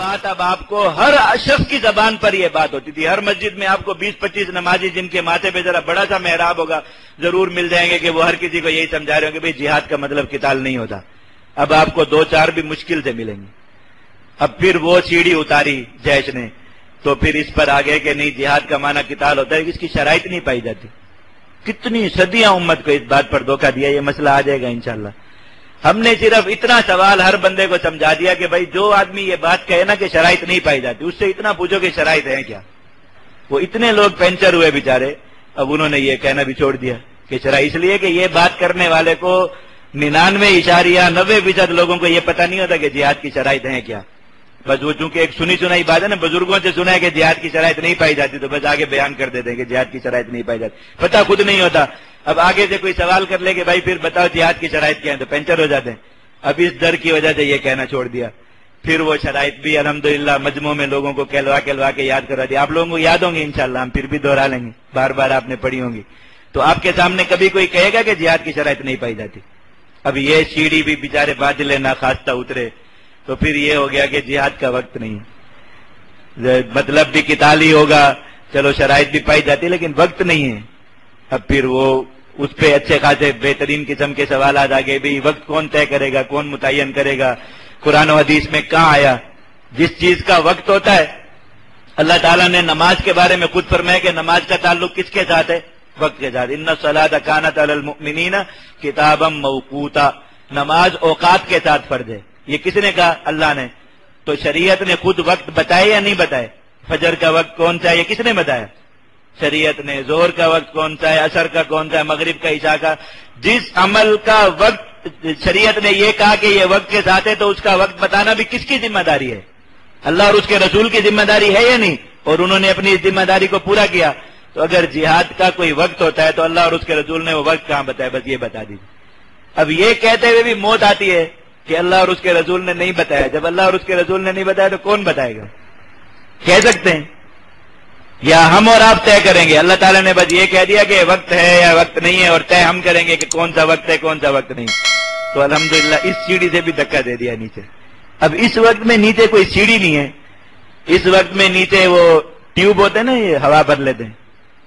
بات اب آپ کو ہر شخص کی زبان پر یہ بات ہوتی تھی. ہر مسجد میں آپ کو 20-25 نمازی جن کے ماتھے پہ ذرا بڑا سا محراب ہوگا ضرور مل جائیں گے کہ وہ ہر کسی کو یہی سمجھا رہے ہوں کہ بھئی جہاد کا مطلب قتال نہیں ہوتا. اب آپ کو 2-4 بھی مشکل سے ملیں گے. اب پھر وہ سیڑھی اتاری جیش نے تو پھر اس پر آگے کہ نہیں جہاد کا معنی قتال ہوتا ہے. اس کی شرائط نہیں پائی جاتی. کتنی صدیاں امت کو اس بات پر دھوکہ دیا. یہ مسئلہ آ جائے گا انشاءاللہ. ہم نے صرف اتنا سوال ہر بندے کو سمجھا دیا کہ بھائی جو آدمی یہ بات کہے نا کہ شرائط نہیں پائی جاتی اس سے اتنا پوچھو کہ شرائط ہیں کیا. وہ اتنے لوگ پینچر ہوئے بیچارے. اب انہوں نے یہ کہنا بھی چھوڑ دیا کہ شرائط، اس لیے کہ یہ بات کرنے والے کو 99.90% لوگوں کو یہ پتہ نہیں ہوتا کہ جہاد کی شرائط ہیں کیا. بس وہ چونکہ ایک سنی سنائی بات ہے نا، بزرگوں سے سنا ہے کہ جہاد کی شرائط نہیں پائی جاتی تو بس آگے بیان کر دیتے ہیں کہ جہاد کی شرائط نہیں پائی جاتی. پتہ خود نہیں ہوتا. اب آگے سے کوئی سوال کر لے کہ بھائی پھر بتاؤ جہاد کی شرائط کیا ہے تو پینچر ہو جاتے ہیں. اب اس ڈر کی وجہ سے یہ کہنا چھوڑ دیا. پھر وہ شرائط بھی الحمدللہ مجموع میں لوگوں کو کہلوا کے یاد کروا دیا. آپ لوگوں کو یاد ہوں گے انشاءاللہ، ہم پھر بھی دوہرا لیں گے، بار بار آپ نے پڑھی ہوں گی. تو آپ کے سامنے کبھی کوئی کہے گا کہ جہاد کی شرائط نہیں پائی جاتی. اب یہ سیڑھی بھی بیچارے بادل ناخواستہ اترے تو پھر یہ ہو گیا کہ جہاد کا وقت نہیں، مطلب بھی قتال ہی ہوگا. چلو شرائط بھی پائی جاتی لیکن وقت نہیں ہے. اب پھر وہ اس پہ اچھے خاصے بہترین قسم کے سوالات آگے بھی وقت کون طے کرے گا، کون متعین کرے گا. قرآن و حدیث میں کہاں آیا جس چیز کا وقت ہوتا ہے. اللہ تعالیٰ نے نماز کے بارے میں خود فرمایا کہ نماز کا تعلق کس کے ساتھ ہے؟ وقت کے ساتھ. ان الصلاۃ کانت علی المؤمنین کتابا موقوتا. نماز اوقات کے ساتھ فرض ہے. یہ کس نے کہا؟ اللہ نے. تو شریعت نے خود وقت بتائے یا نہیں بتائے؟ فجر کا وقت کون سا ہے یہ کس نے بتایا؟ شریعت نے. ظہر کا وقت کون سا ہے، عصر کا کون سا ہے، مغرب کا، عشاء کا. جس عمل کا وقت شریعت نے یہ کہا کہ یہ وقت کے ساتھ ہے تو اس کا وقت بتانا بھی کس کی ذمہ داری ہے؟ اللہ اور اس کے رسول کی ذمہ داری ہے یا نہیں؟ اور انہوں نے اپنی ذمہ داری کو پورا کیا. تو اگر جہاد کا کوئی وقت ہوتا ہے تو اللہ اور اس کے رسول نے وہ وقت کہاں بتایا؟ بس یہ بتا دیجیے. اب یہ کہتے ہوئے بھی موت آتی ہے کہ اللہ اور اس کے رسول نے نہیں بتایا. جب اللہ اور اس کے رسول نے نہیں بتایا تو کون بتائے گا؟ کہہ سکتے ہیں یا ہم اور آپ طے کریں گے؟ اللہ تعالیٰ نے بس یہ کہہ دیا کہ وقت ہے یا وقت نہیں ہے اور طے ہم کریں گے کہ کون سا وقت ہے کون سا وقت نہیں. تو الحمدللہ اس سیڑھی سے بھی دھکا دے دیا نیچے. اب اس وقت میں نیچے کوئی سیڑھی نہیں ہے. اس وقت میں نیچے وہ ٹیوب ہوتے ہیں نا، یہ ہوا بھر لیتے ہیں.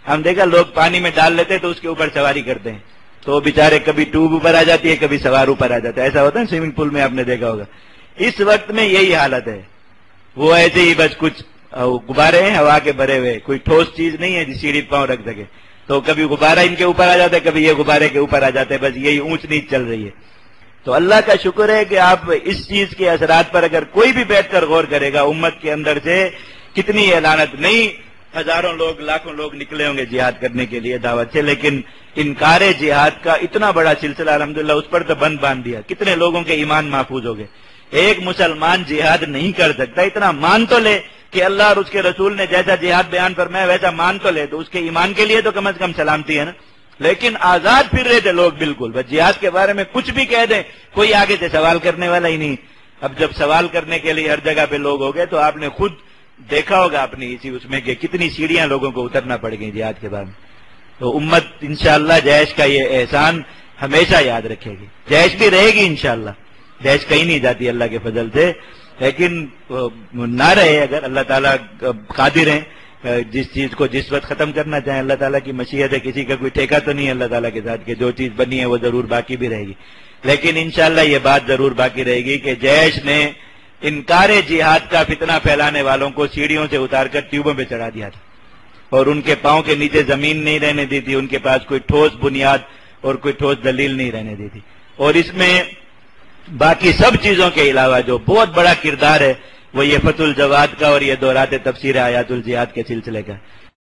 ہم دیکھا لوگ پانی میں ڈال لیتے تو اس کے اوپر سواری کرتے ہیں تو بیچارے کبھی ٹیوب اوپر آ جاتی ہے کبھی سوار اوپر آ جاتا ہے. ایسا ہوتا ہے سوئمنگ پول میں، آپ نے دیکھا ہوگا. اس وقت میں یہی حالت ہے. وہ ایسے ہی بس کچھ غبارے ہیں ہوا کے بھرے ہوئے، کوئی ٹھوس چیز نہیں ہے جس سیڑھی پاؤں رکھ سکے. تو کبھی غبارہ ان کے اوپر آ جاتا ہے کبھی یہ غبارے کے اوپر آ جاتا ہے. بس یہی اونچ نیچ چل رہی ہے. تو اللہ کا شکر ہے کہ آپ اس چیز کے اثرات پر اگر کوئی بھی بیٹھ کر غور کرے گا، امت کے اندر سے کتنی اعلانات، نہیں ہزاروں لوگ لاکھوں لوگ نکلے ہوں گے جہاد کرنے کے لیے دعوت سے، لیکن انکار جہاد کا اتنا بڑا سلسلہ الحمدللہ اس پر تو بند باندھ دیا. کتنے لوگوں کے ایمان محفوظ ہو گئے. ایک مسلمان جہاد نہیں کر سکتا، اتنا مان تو لے کہ اللہ اور اس کے رسول نے جیسا جہاد بیان فرمایا ویسا مان تو لے، تو اس کے ایمان کے لیے تو کم از کم سلامتی ہے نا. لیکن آزاد پھر رہے تھے لوگ بالکل. بس جہاد کے بارے میں کچھ بھی کہہ دیں کوئی آگے سے سوال کرنے والا ہی نہیں. اب جب سوال کرنے کے لیے ہر جگہ پہ لوگ ہو گئے تو آپ نے خود دیکھا ہوگا اپنی اسی اس میں کہ کتنی سیڑھیاں لوگوں کو اترنا پڑ گئی جہاد کے بارے میں. تو امت انشاءاللہ جیش کا یہ احسان ہمیشہ یاد رکھے گی. جیش بھی رہے گی انشاءاللہ. جیش کہیں نہیں جاتی اللہ کے فضل سے، لیکن نہ رہے اگر اللہ تعالیٰ قادر ہیں جس چیز کو جس وقت ختم کرنا چاہیں. اللہ تعالیٰ کی مشیت ہے، کسی کا کوئی ٹھیکہ تو نہیں ہے اللہ تعالیٰ کے ساتھ کہ جو چیز بنی ہے وہ ضرور باقی بھی رہے گی. لیکن انشاءاللہ یہ بات ضرور باقی رہے گی کہ جیش نے انکار جہاد کا فتنہ پھیلانے والوں کو سیڑھیوں سے اتار کر ٹیوبوں پہ چڑھا دیا تھا اور ان کے پاؤں کے نیچے زمین نہیں رہنے دی تھی. ان کے پاس کوئی ٹھوس بنیاد اور کوئی ٹھوس دلیل نہیں رہنے دی تھی. اور اس میں باقی سب چیزوں کے علاوہ جو بہت بڑا کردار ہے وہ یہ فتح الجواد کا اور یہ دورات تفسیر آیات الجہاد کے سلسلے کا.